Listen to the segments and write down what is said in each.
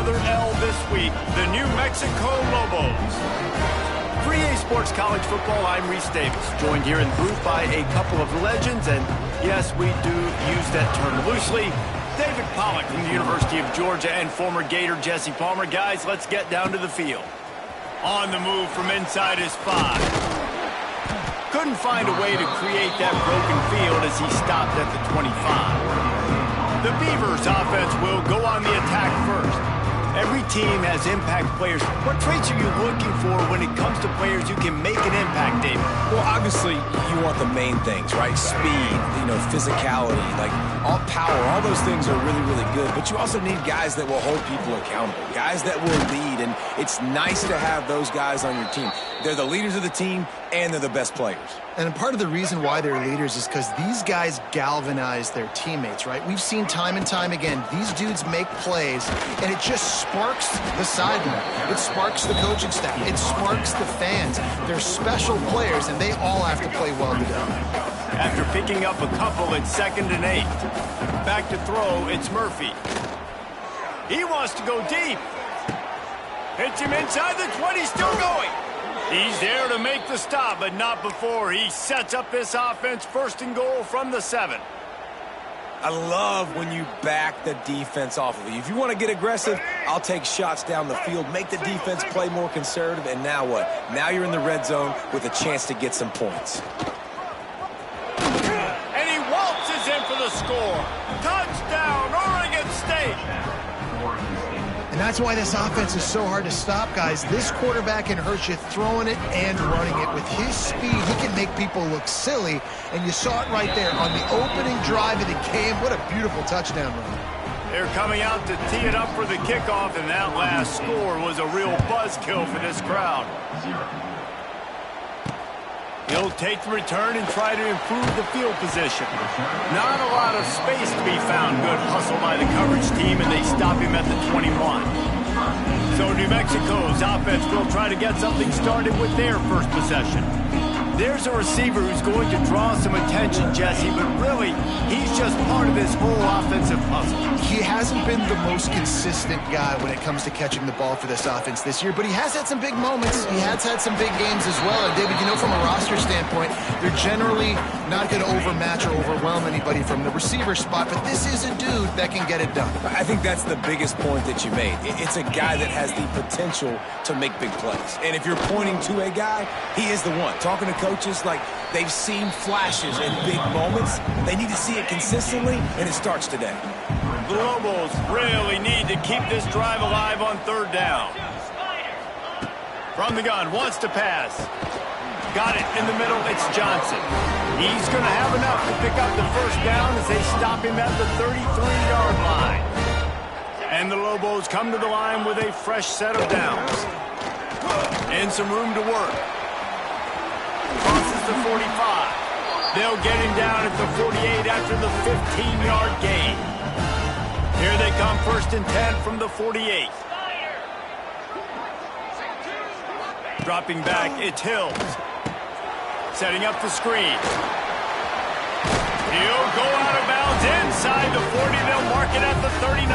another L this week, the New Mexico Lobos. For EA Sports College Football, I'm Reese Davis, joined here in the booth by a couple of legends, and yes, we do use that term loosely. David Pollack from the University of Georgia and former Gator Jesse Palmer. Guys, let's get down to the field. On the move from inside his 5. Couldn't find a way to create that broken field as he stopped at the 25. The Beavers offense will go on the attack first. Every team has impact players. What traits are you looking for when it comes to players who can make an impact, David? Well, obviously, you want the main things, right? Speed, physicality, like all power, all those things are really, really good. But you also need guys that will hold people accountable, guys that will lead. And it's nice to have those guys on your team. They're the leaders of the team, and they're the best players. And part of the reason why they're leaders is because these guys galvanize their teammates, right? We've seen time and time again, these dudes make plays, and it just sparks the sideline. It sparks the coaching staff. It sparks the fans. They're special players, and they all have to play well together. After picking up a couple, it's 2nd and 8. Back to throw, it's Murphy. He wants to go deep. Hits him inside the 20, still going. He's there to make the stop, but not before he sets up this offense 1st and goal from the 7. I love when you back the defense off of you. If you want to get aggressive, I'll take shots down the field, make the defense play more conservative, and now what? Now you're in the red zone with a chance to get some points. And he waltzes in for the score. Touchdown, Oregon State! And that's why this offense is so hard to stop, guys. This quarterback can hurt you throwing it and running it. With his speed, he can make people look silly. And you saw it right there on the opening drive of the game. What a beautiful touchdown run. They're coming out to tee it up for the kickoff, and that last score was a real buzzkill for this crowd. He'll take the return and try to improve the field position. Not a lot of space to be found. Good hustle by the coverage team, and they stop him at the 21. So New Mexico's offense will try to get something started with their first possession. There's a receiver who's going to draw some attention, Jesse, but really, he's just part of this whole offensive puzzle. He hasn't been the most consistent guy when it comes to catching the ball for this offense this year, but he has had some big moments. He has had some big games as well. And, David, from a roster standpoint, they're generally not going to overmatch or overwhelm anybody from the receiver spot, but this is a dude that can get it done. I think that's the biggest point that you made. It's a guy that has the potential to make big plays. And if you're pointing to a guy, he is the one. Talking to coaches, like, they've seen flashes and big moments. They need to see it consistently, and it starts today. The Lobos really need to keep this drive alive on 3rd down. From the gun, wants to pass. Got it in the middle, it's Johnson. He's going to have enough to pick up the 1st down as they stop him at the 33-yard line. And the Lobos come to the line with a fresh set of downs. And some room to work. Crosses the 45. They'll get him down at the 48 after the 15-yard gain. Here they come, 1st and 10 from the 48. Dropping back, it's Hills. Setting up the screen. He'll go out of bounds inside the 40. They'll mark it at the 39.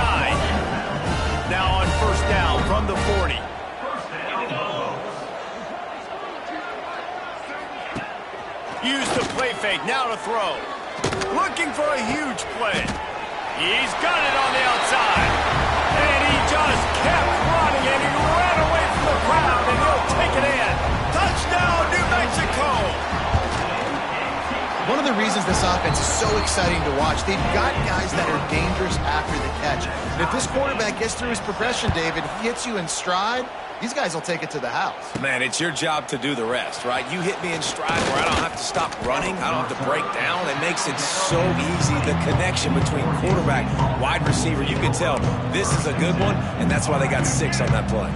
Now on 1st down from the 40. Use the play fake, now to throw. Looking for a huge play. He's got it on the outside. And he just kept running, and he ran away from the crowd, and he'll take it in. Touchdown, New Mexico! One of the reasons this offense is so exciting to watch, they've got guys that are dangerous after the catch. And if this quarterback gets through his progression, David, if he hits you in stride, these guys will take it to the house. Man, it's your job to do the rest, right? You hit me in stride where I don't have to stop running. I don't have to break down. It makes it so easy, the connection between quarterback, wide receiver. You can tell this is a good one, and that's why they got 6 on that play.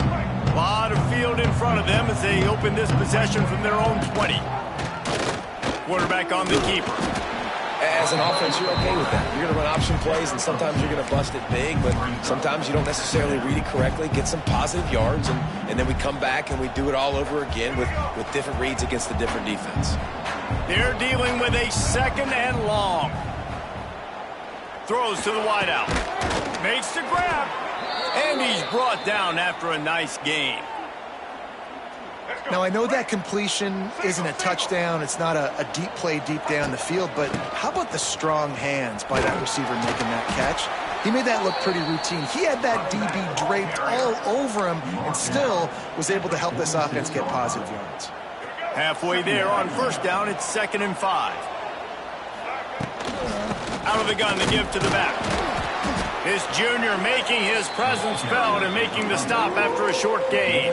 A lot of field in front of them as they open this possession from their own 20. Quarterback on the keeper. As an offense, you're okay with that. You're going to run option plays, and sometimes you're going to bust it big, but sometimes you don't necessarily read it correctly, get some positive yards, and then we come back and we do it all over again with different reads against the different defense. They're dealing with a 2nd and long. Throws to the wideout. Makes the grab. And he's brought down after a nice game. Now, I know that completion isn't a touchdown. It's not a deep play deep down the field, but how about the strong hands by that receiver making that catch? He made that look pretty routine. He had that DB draped all over him and still was able to help this offense get positive yards. Halfway there on first down, it's 2nd and 5. Out of the gun to give to the back. This junior making his presence felt and making the stop after a short gain.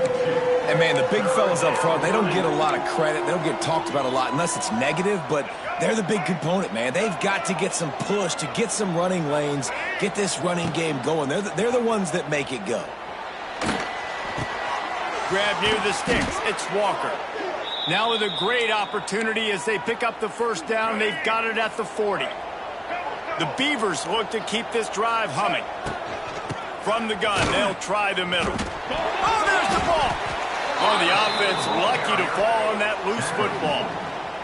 And, man, the big fellas up front, they don't get a lot of credit. They don't get talked about a lot unless it's negative, but they're the big component, man. They've got to get some push, to get some running lanes, get this running game going. They're the ones that make it go. Grab near the sticks. It's Walker. Now with a great opportunity as they pick up the first down. They've got it at the 40. The Beavers look to keep this drive humming. From the gun, they'll try the middle. Oh, there's the ball. Oh, the offense lucky to fall on that loose football.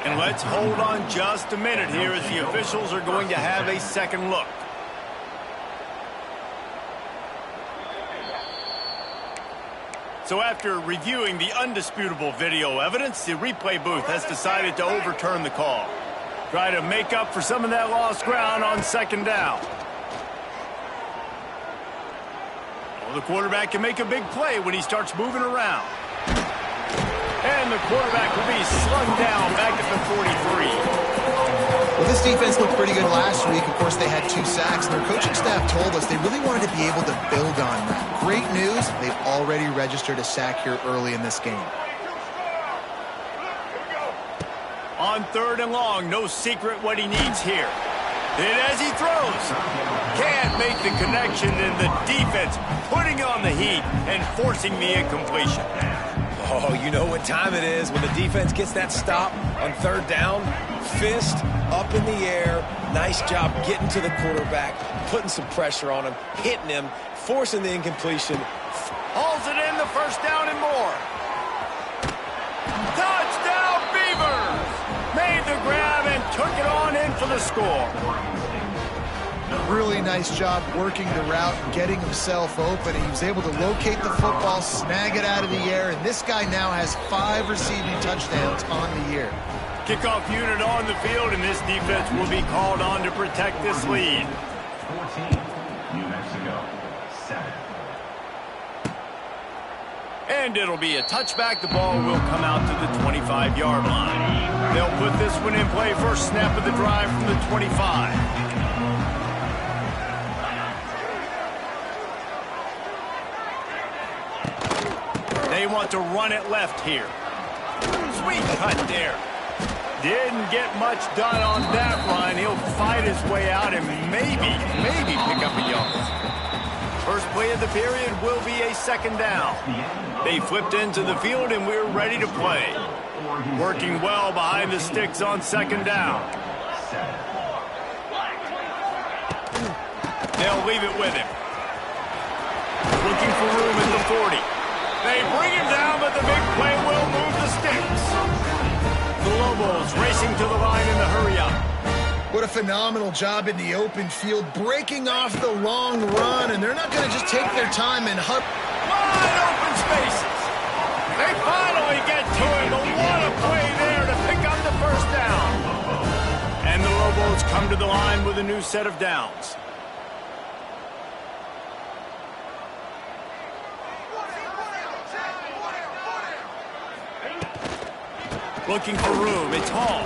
And let's hold on just a minute here as the officials are going to have a second look. So after reviewing the undisputable video evidence, the replay booth has decided to overturn the call. Try to make up for some of that lost ground on second down. Well, the quarterback can make a big play when he starts moving around. And the quarterback will be slung down back at the 43. Well, this defense looked pretty good last week. Of course, they had 2 sacks. Their coaching staff told us they really wanted to be able to build on that. Great news, they've already registered a sack here early in this game. On 3rd and long, no secret what he needs here. And as he throws, can't make the connection, and the defense putting on the heat and forcing the incompletion. Oh, you know what time it is when the defense gets that stop on 3rd down. Fist up in the air. Nice job getting to the quarterback, putting some pressure on him, hitting him, forcing the incompletion. Hauls it in, the first down and more. Touchdown, Beavers! Made the grab and took it on in for the score. Really nice job working the route and getting himself open. He was able to locate the football, snag it out of the air, and this guy now has 5 receiving touchdowns on the year. Kickoff unit on the field, and this defense will be called on to protect this lead. 14, New Mexico, 7. And it'll be a touchback. The ball will come out to the 25-yard line. They'll put this one in play. First snap of the drive from the 25. They want to run it left here. Sweet cut there. Didn't get much done on that run. He'll fight his way out and maybe pick up a yard. First play of the period will be a 2nd down. They flipped into the field and we're ready to play. Working well behind the sticks on 2nd down. They'll leave it with him. Looking for room at the 40. They bring him down, but the big play will move the sticks. The Lobos racing to the line in the hurry-up. What a phenomenal job in the open field, breaking off the long run, and they're not going to just take their time and hut. Wide open spaces. They finally get to him, but what a play there to pick up the first down. And the Lobos come to the line with a new set of downs. Looking for room, it's Hall.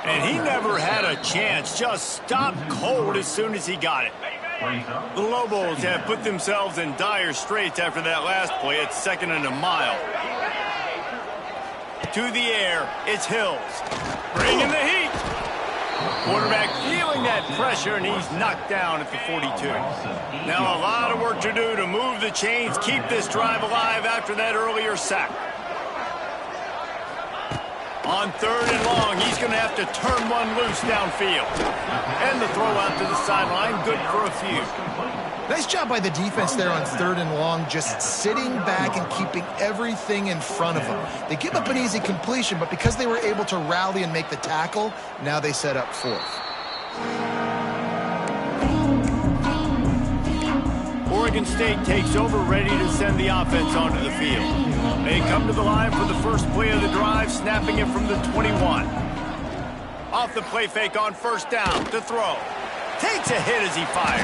And he never had a chance, just stopped cold as soon as he got it. The Lobos have put themselves in dire straits after that last play. It's 2nd and a mile. To the air, it's Hills. Bringing the heat. Quarterback feeling that pressure, and he's knocked down at the 42. Now a lot of work to do to move the chains, keep this drive alive after that earlier sack. On 3rd and long, he's going to have to turn one loose downfield. And the throw out to the sideline, good for a few. Nice job by the defense there on 3rd and long, just sitting back and keeping everything in front of them. They give up an easy completion, but because they were able to rally and make the tackle, now they set up 4th. Oregon State takes over, ready to send the offense onto the field. They come to the line for the first play of the drive, snapping it from the 21. Off the play fake on first down to throw. Takes a hit as he fires.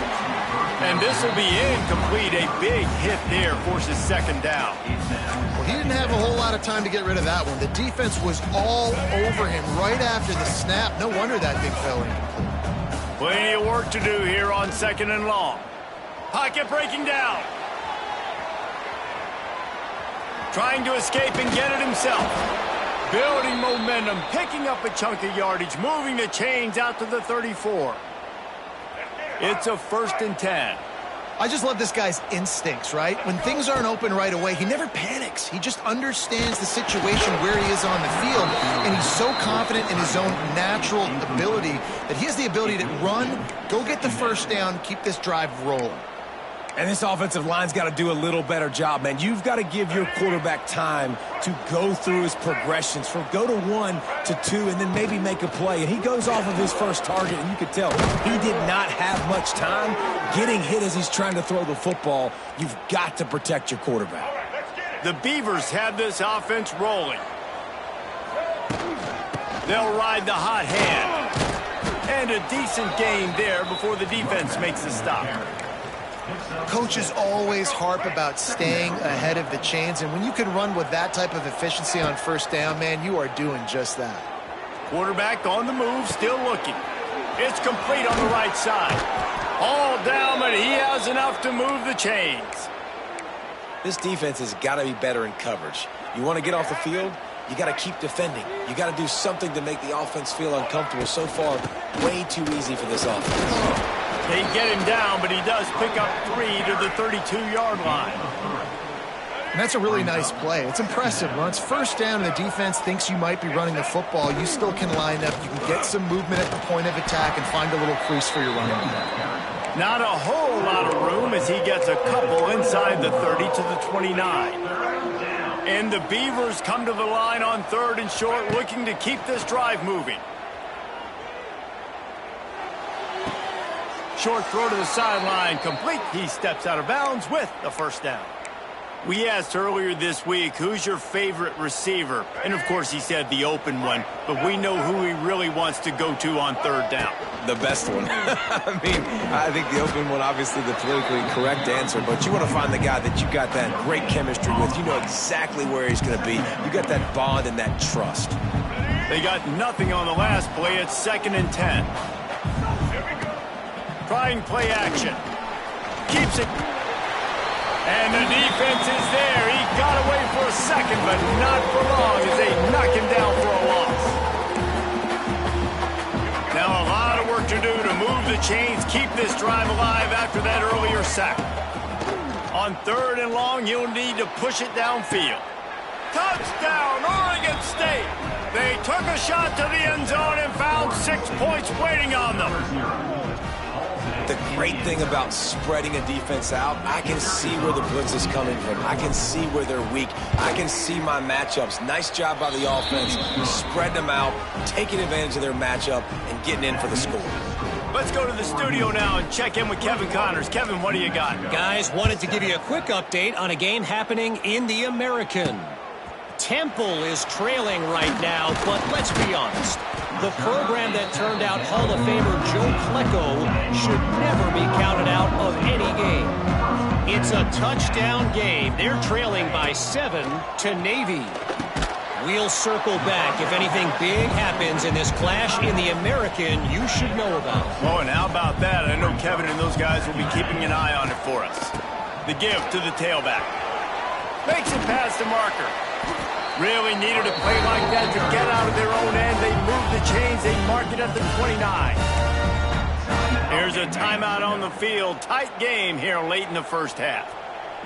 And this will be incomplete. A big hit there forces second down. Well, he didn't have a whole lot of time to get rid of that one. The defense was all over him right after the snap. No wonder that thing fell incomplete. Plenty of work to do here on second and long. Pocket breaking down. Trying to escape and get it himself. Building momentum, picking up a chunk of yardage, moving the chains out to the 34. It's a 1st and 10. I just love this guy's instincts, right? When things aren't open right away, he never panics. He just understands the situation where he is on the field, and he's so confident in his own natural ability that he has the ability to run, go get the first down, keep this drive rolling. And this offensive line's got to do a little better job, man. You've got to give your quarterback time to go through his progressions, from go to 1 to 2, and then maybe make a play. And he goes off of his first target, and you could tell he did not have much time getting hit as he's trying to throw the football. You've got to protect your quarterback. The Beavers have this offense rolling. They'll ride the hot hand. And a decent gain there before the defense makes the stop. Coaches always harp about staying ahead of the chains, and when you can run with that type of efficiency on first down, man, you are doing just that. Quarterback on the move, still looking. It's complete on the right side. All down, but he has enough to move the chains. This defense has got to be better in coverage. You want to get off the field, you got to keep defending. You got to do something to make the offense feel uncomfortable. So far, way too easy for this offense. They get him down, but he does pick up 3 to the 32-yard line. And that's a really nice play. It's impressive. When it's first down and the defense thinks you might be running the football, you still can line up. You can get some movement at the point of attack and find a little crease for your running back. Not a whole lot of room as he gets a couple inside the 30 to the 29. And the Beavers come to the line on 3rd and short, looking to keep this drive moving. Short throw to the sideline, complete. He steps out of bounds with the first down. We asked earlier this week, who's your favorite receiver? And, of course, he said the open one, but we know who he really wants to go to on 3rd down. The best one. I think the open one, obviously the politically correct answer, but you want to find the guy that you got that great chemistry with. You know exactly where he's going to be. You got that bond and that trust. They got nothing on the last play. It's 2nd and 10. Trying play action. Keeps it. And the defense is there. He got away for a second, but not for long as they knock him down for a loss. Now a lot of work to do to move the chains, keep this drive alive after that earlier sack. On 3rd and long, he'll need to push it downfield. Touchdown, Oregon State! They took a shot to the end zone and found 6 points waiting on them. The great thing about spreading a defense out, I can see where the blitz is coming from. I can see where they're weak. I can see my matchups. Nice job by the offense, spreading them out, taking advantage of their matchup, and getting in for the score. Let's go to the studio now and check in with Kevin Connors. Kevin, what do you got? Guys, wanted to give you a quick update on a game happening in the American. Temple is trailing right now, but let's be honest. The program that turned out Hall of Famer Joe Klecko should never be counted out of any game. It's a touchdown game. They're trailing by 7 to Navy. We'll circle back. If anything big happens in this clash in the American, you should know about it. Oh, and how about that? I know Kevin and those guys will be keeping an eye on it for us. The give to the tailback. Makes it past the marker. Really needed a play like that to get out of their own end. They move the chains. They mark it at the 29. Here's a timeout on the field. Tight game here late in the first half.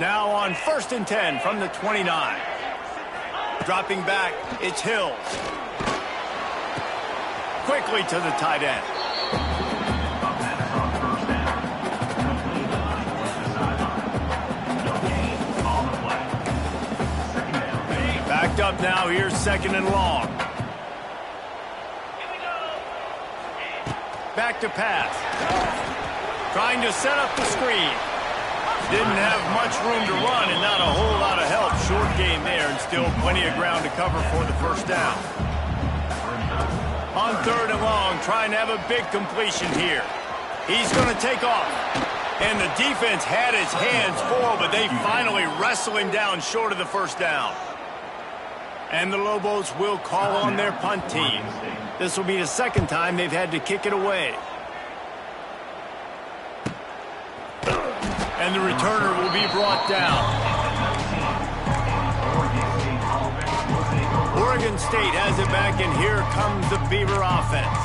Now on 1st and 10 from the 29. Dropping back, it's Hills. Quickly to the tight end. Backed up now, here's 2nd and long. Back to pass. Trying to set up the screen. Didn't have much room to run and not a whole lot of help. Short gain there and still plenty of ground to cover for the first down. On 3rd and long, trying to have a big completion here. He's going to take off. And the defense had his hands full, but they finally wrestle him down short of the first down. And the Lobos will call on their punt team. This will be the second time they've had to kick it away. And the returner will be brought down. Oregon State has it back, and here comes the Beaver offense.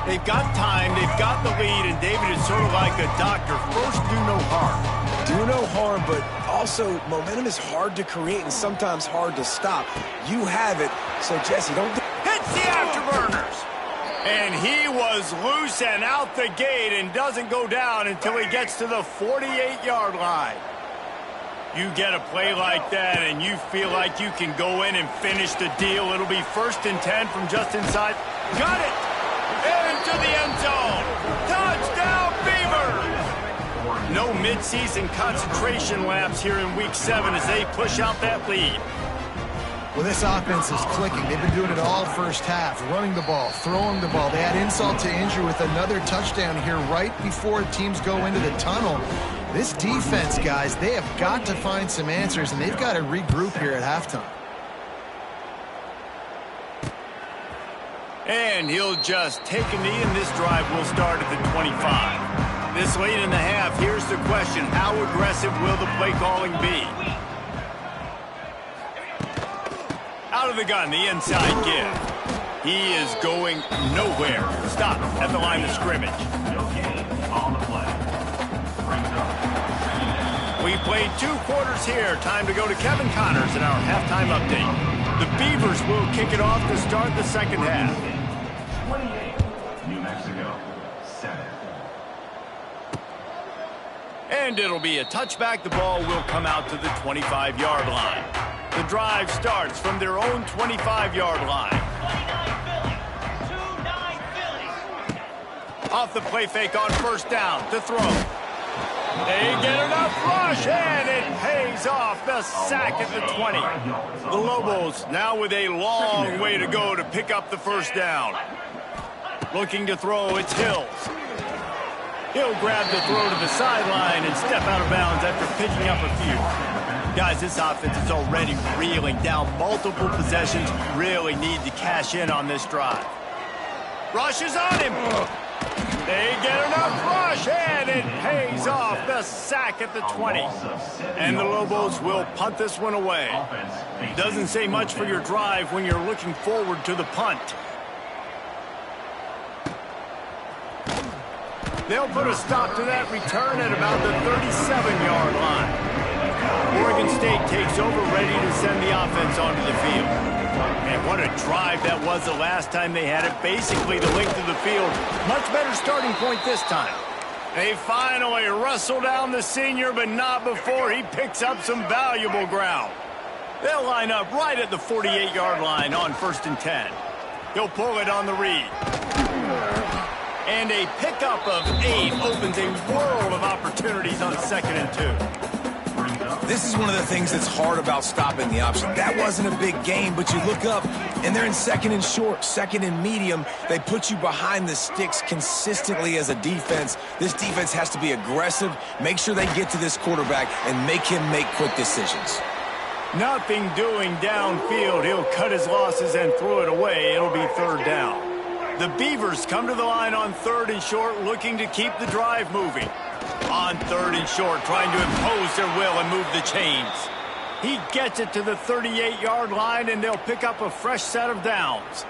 They've got time, they've got the lead, and David is sort of like a doctor. First, do no harm. Do no harm, but also momentum is hard to create and sometimes hard to stop. You have it, so Jesse, don't... Hits the afterburners. And he was loose and out the gate and doesn't go down until he gets to the 48-yard line. You get a play like that and you feel like you can go in and finish the deal. It'll be 1st and 10 from just inside. Got it! Into the end zone. Touchdown, Beavers! No midseason concentration laps here in Week 7 as they push out that lead. Well, this offense is clicking. They've been doing it all first half, running the ball, throwing the ball. They had insult to injury with another touchdown here right before teams go into the tunnel. This defense, guys, they have got to find some answers, and they've got to regroup here at halftime. And he'll just take a knee, and this drive will start at the 25. This late in the half, here's the question. How aggressive will the play calling be? Out of the gun, the inside give. He is going nowhere. Stop at the line of scrimmage. No gain on the play. Brings up. We played 2 quarters here. Time to go to Kevin Connors in our halftime update. The Beavers will kick it off to start the second half. 28, New Mexico, 7. And it'll be a touchback. The ball will come out to the 25-yard line. The drive starts from their own 25-yard line. Off the play fake on first down to throw. They get enough rush, and it pays off. The sack at the 20. The Lobos now with a long way to go to pick up the first down. Looking to throw, it's Hills. He'll grab the throw to the sideline and step out of bounds after picking up a few. Guys, this offense is already reeling down multiple possessions. Really need to cash in on this drive. Rush is on him. They get enough rush, and it pays off. The sack at the 20. And the Lobos will punt this one away. Doesn't say much for your drive when you're looking forward to the punt. They'll put a stop to that return at about the 37-yard line. Oregon State takes over, ready to send the offense onto the field. And what a drive that was the last time they had it. Basically the length of the field. Much better starting point this time. They finally wrestle down the senior, but not before he picks up some valuable ground. They'll line up right at the 48-yard line on 1st and 10. He'll pull it on the read. And a pickup of 8 opens a world of opportunities on 2nd and 2. This is one of the things that's hard about stopping the option. That wasn't a big game, but you look up, and they're in 2nd and short, 2nd and medium. They put you behind the sticks consistently as a defense. This defense has to be aggressive, make sure they get to this quarterback, and make him make quick decisions. Nothing doing downfield. He'll cut his losses and throw it away. It'll be 3rd down. The Beavers come to the line on 3rd and short, looking to keep the drive moving. On 3rd and short, trying to impose their will and move the chains. He gets it to the 38-yard line, and they'll pick up a fresh set of downs.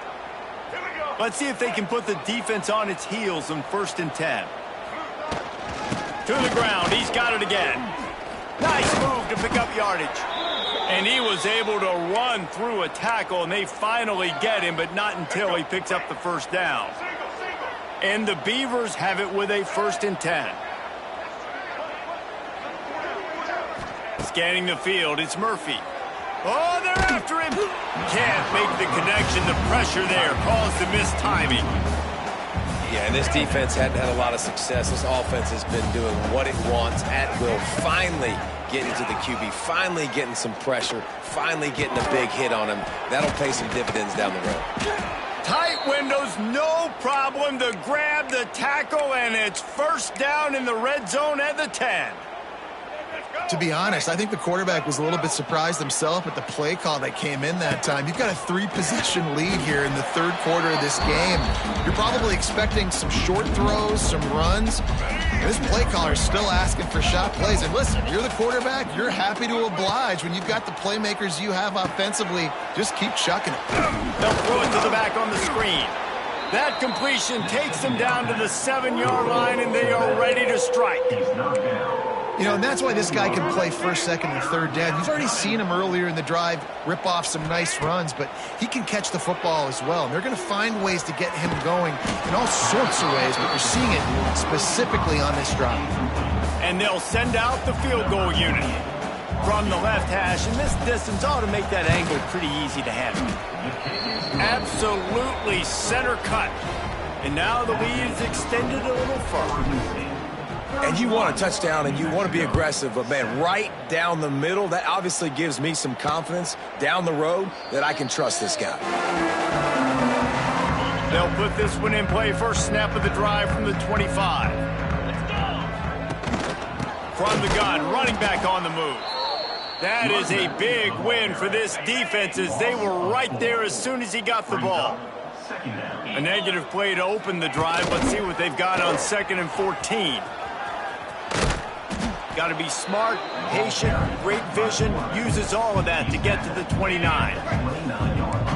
Let's see if they can put the defense on its heels on 1st and 10. To the ground. He's got it again. Nice move to pick up yardage. And he was able to run through a tackle, and they finally get him, but not until he picks up the first down. And the Beavers have it with a 1st and 10. Scanning the field, it's Murphy. Oh, they're after him. Can't make the connection. The pressure there caused the missed timing. Yeah, and this defense hadn't had a lot of success. This offense has been doing what it wants at will. Finally getting to the QB, finally getting some pressure, finally getting a big hit on him. That'll pay some dividends down the road. Tight windows, no problem to grab the tackle, and it's first down in the red zone at the 10. To be honest, I think the quarterback was a little bit surprised himself at the play call that came in that time. You've got a 3-possession lead here in the third quarter of this game. You're probably expecting some short throws, some runs. This play caller is still asking for shot plays. And listen, you're the quarterback. You're happy to oblige. When you've got the playmakers you have offensively, just keep chucking it. They'll throw it to the back on the screen. That completion takes them down to the 7-yard line, and they are ready to strike. You know, and that's why this guy can play first, second, and third down. You've already seen him earlier in the drive rip off some nice runs, but he can catch the football as well. And they're going to find ways to get him going in all sorts of ways, but you're seeing it specifically on this drive. And they'll send out the field goal unit from the left hash, and this distance ought to make that angle pretty easy to handle. Absolutely center cut. And now the lead is extended a little further. And you want a touchdown and you want to be aggressive, but man, right down the middle, that obviously gives me some confidence down the road that I can trust this guy. They'll put this one in play. First snap of the drive from the 25. From the gun, running back on the move. That is a big win for this defense as they were right there as soon as he got the ball. A negative play to open the drive. Let's see what they've got on 2nd and 14. Got to be smart, patient, great vision, uses all of that to get to the 29.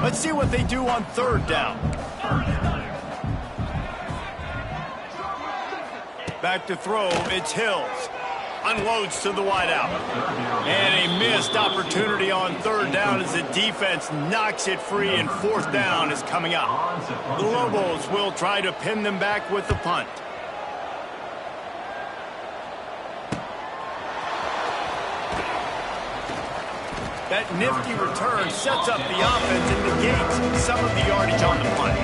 Let's see what they do on 3rd down. Back to throw, it's Hills. Unloads to the wideout. And a missed opportunity on 3rd down as the defense knocks it free, and 4th down is coming up. The Lobos will try to pin them back with the punt. That nifty return sets up the offense and negates some of the yardage on the punt.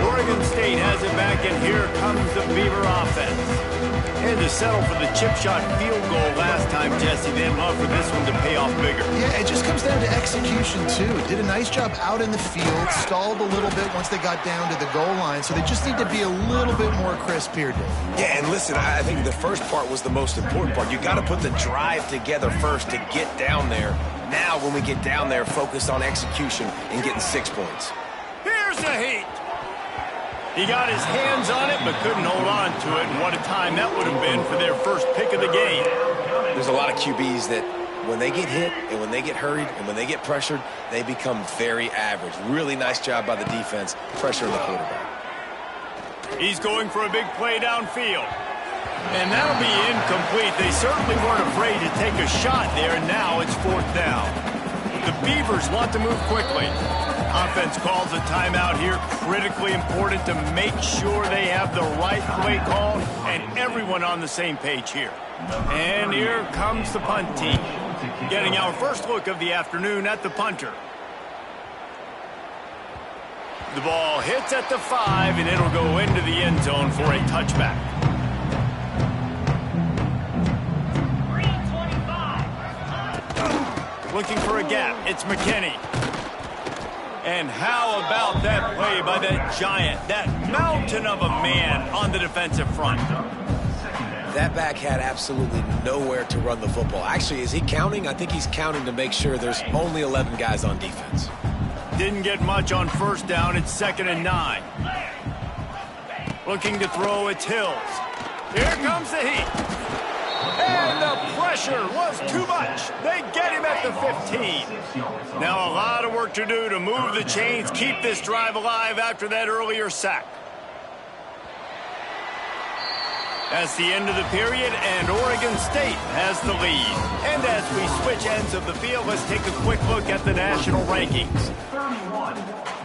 Oregon State has it back, and here comes the Beaver offense. And to settle for the chip shot field goal last time, Jesse, they'd love for this one to pay off bigger. Yeah, it just comes down to execution, too. Did a nice job out in the field, stalled a little bit once they got down to the goal line, so they just need to be a little bit more crisp here, Dave. Yeah, and listen, I think the first part was the most important part. You got to put the drive together first to get down there. Now, when we get down there, focus on execution and getting 6 points. Here's the heat. He got his hands on it, but couldn't hold on to it. And what a time that would have been for their first pick of the game. There's a lot of QBs that when they get hit and when they get hurried and when they get pressured, they become very average. Really nice job by the defense, pressuring the quarterback. He's going for a big play downfield. And that'll be incomplete. They certainly weren't afraid to take a shot there, and now it's 4th down. The Beavers want to move quickly. Offense calls a timeout here. Critically important to make sure they have the right play call and everyone on the same page here. And here comes the punt team, getting our first look of the afternoon at the punter. The ball hits at the 5, and it'll go into the end zone for a touchback. Looking for a gap. It's McKinney. And how about that play by that giant, that mountain of a man on the defensive front? That back had absolutely nowhere to run the football. Actually, is he counting? I think he's counting to make sure there's only 11 guys on defense. Didn't get much on 1st down. It's 2nd and 9. Looking to throw, it's Hills. Here comes the heat. And the pressure was too much. They get him at the 15. Now a lot of work to do to move the chains, keep this drive alive after that earlier sack. That's the end of the period, and Oregon State has the lead. And as we switch ends of the field, let's take a quick look at the national rankings. 31,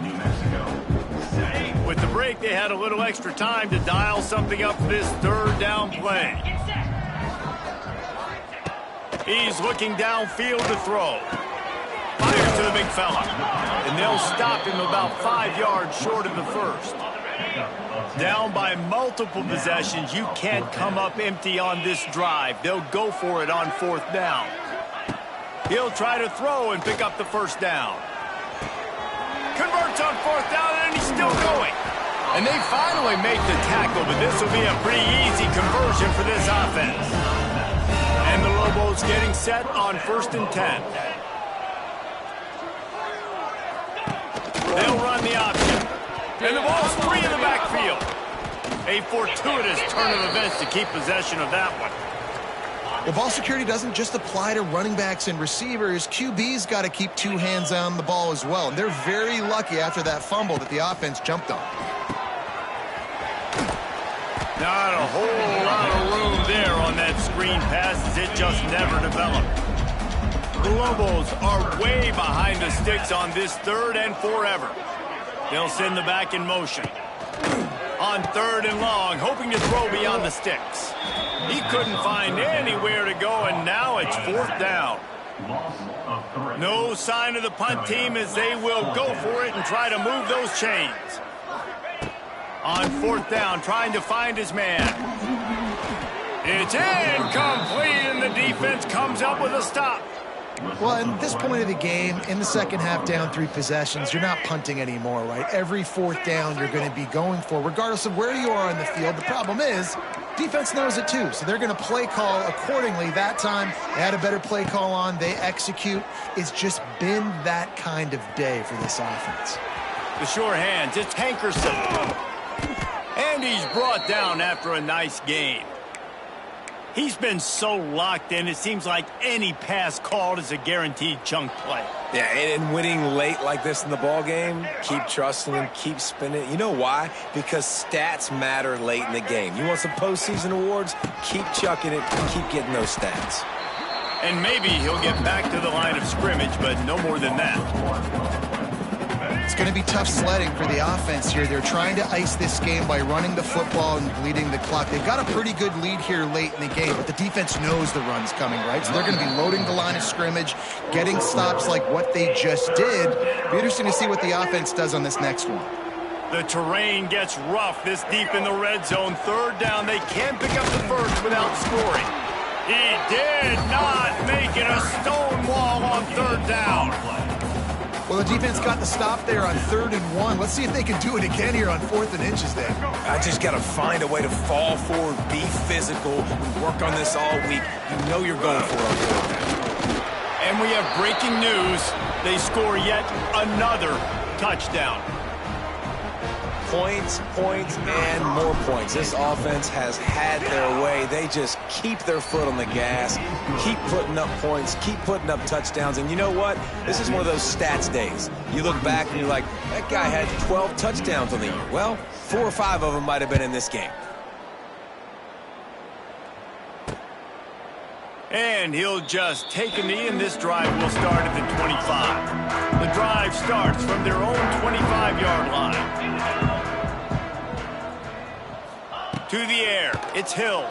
New Mexico. With the break, they had a little extra time to dial something up for this 3rd down play. He's looking downfield to throw. Fires to the big fella. And they'll stop him about 5 yards short of the first. Down by multiple possessions, you can't come up empty on this drive. They'll go for it on 4th down. He'll try to throw and pick up the 1st down. Converts on 4th down, and he's still going. And they finally make the tackle, but this will be a pretty easy conversion for this offense. And the Lobos getting set on 1st and 10. They'll run the option. And the ball's free in the backfield. A fortuitous turn of events to keep possession of that one. Well, ball security doesn't just apply to running backs and receivers. QB's got to keep 2 hands on the ball as well. And they're very lucky after that fumble that the offense jumped on. Not a whole lot of room there on that screen pass as it just never developed. The Lobos are way behind the sticks on this 3rd and forever. They'll send the back in motion. On 3rd and long, hoping to throw beyond the sticks. He couldn't find anywhere to go, and now it's 4th down. No sign of the punt team as they will go for it and try to move those chains. On 4th down, trying to find his man. It's incomplete, and the defense comes up with a stop. Well, at this point of the game, in the second half, down 3 possessions, you're not punting anymore, right? Every 4th down you're going to be going for, regardless of where you are on the field. The problem is, defense knows it too, so they're going to play call accordingly. That time, they had a better play call on. They execute. It's just been that kind of day for this offense. The sure hands, it's Hankerson. And he's brought down after a nice gain. He's been so locked in, it seems like any pass called is a guaranteed chunk play. Yeah, and winning late like this in the ball game, keep trusting him, keep spinning. You know why? Because stats matter late in the game. You want some postseason awards? Keep chucking it, keep getting those stats. And maybe he'll get back to the line of scrimmage, but no more than that. It's going to be tough sledding for the offense here. They're trying to ice this game by running the football and bleeding the clock. They've got a pretty good lead here late in the game, but the defense knows the run's coming, right? So they're going to be loading the line of scrimmage, getting stops like what they just did. It'll be interesting to see what the offense does on this next one. The terrain gets rough this deep in the red zone. 3rd down, they can't pick up the 1st without scoring. He did not make it a stone wall on 3rd down. Well, the defense got the stop there on 3rd and 1. Let's see if they can do it again here on 4th and inches then. I just got to find a way to fall forward, be physical. We work on this all week. You know you're going for it on 4th down. And we have breaking news. They score yet another touchdown. Points, and more points. This offense has had their way. They just keep their foot on the gas, keep putting up points, keep putting up touchdowns. And you know what? This is one of those stats days. You look back and you're like, that guy had 12 touchdowns on the year. Well, 4 or 5 of them might have been in this game. And he'll just take a knee, and this drive will start at the 25. The drive starts from their own 25-yard line. To the air, it's Hills.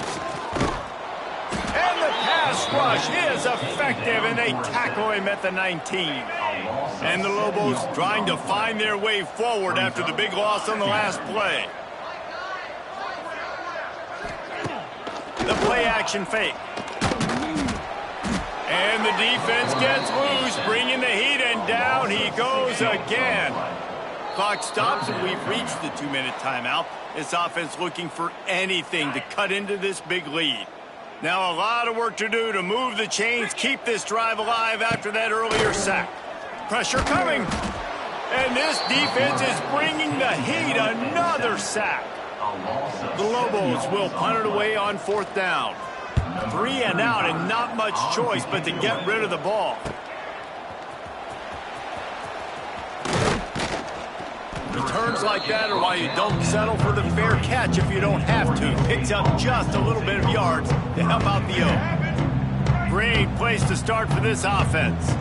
And the pass rush is effective, and they tackle him at the 19. And the Lobos trying to find their way forward after the big loss on the last play. The play-action fake. And the defense gets loose, bringing the heat, and down he goes again. Clock stops, and we've reached the 2-minute timeout. This offense looking for anything to cut into this big lead. Now a lot of work to do to move the chains, keep this drive alive after that earlier sack. Pressure coming. And this defense is bringing the heat. Another sack. The Lobos will punt it away on 4th down. 3 and out, and not much choice but to get rid of the ball. Returns like that are why you don't settle for the fair catch if you don't have to. Picks up just a little bit of yards to help out the O. Great place to start for this offense.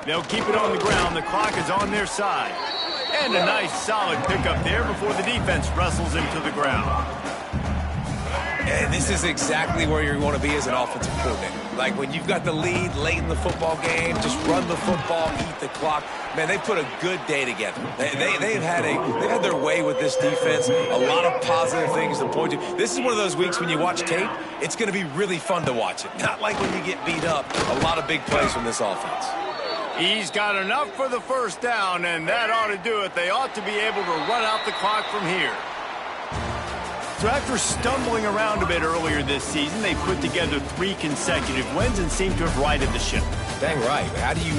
They'll keep it on the ground. The clock is on their side. And a nice solid pickup there before the defense wrestles him to the ground. And this is exactly where you want to be as an offensive coordinator. Like when you've got the lead late in the football game, just run the football, eat the clock. Man, they put a good day together. They've had their way with this defense. A lot of positive things to point to. This is one of those weeks when you watch tape, it's going to be really fun to watch it. Not like when you get beat up. A lot of big plays from this offense. He's got enough for the first down, and that ought to do it. They ought to be able to run out the clock from here. So after stumbling around a bit earlier this season, they put together 3 consecutive wins and seem to have righted the ship. Dang right. How do you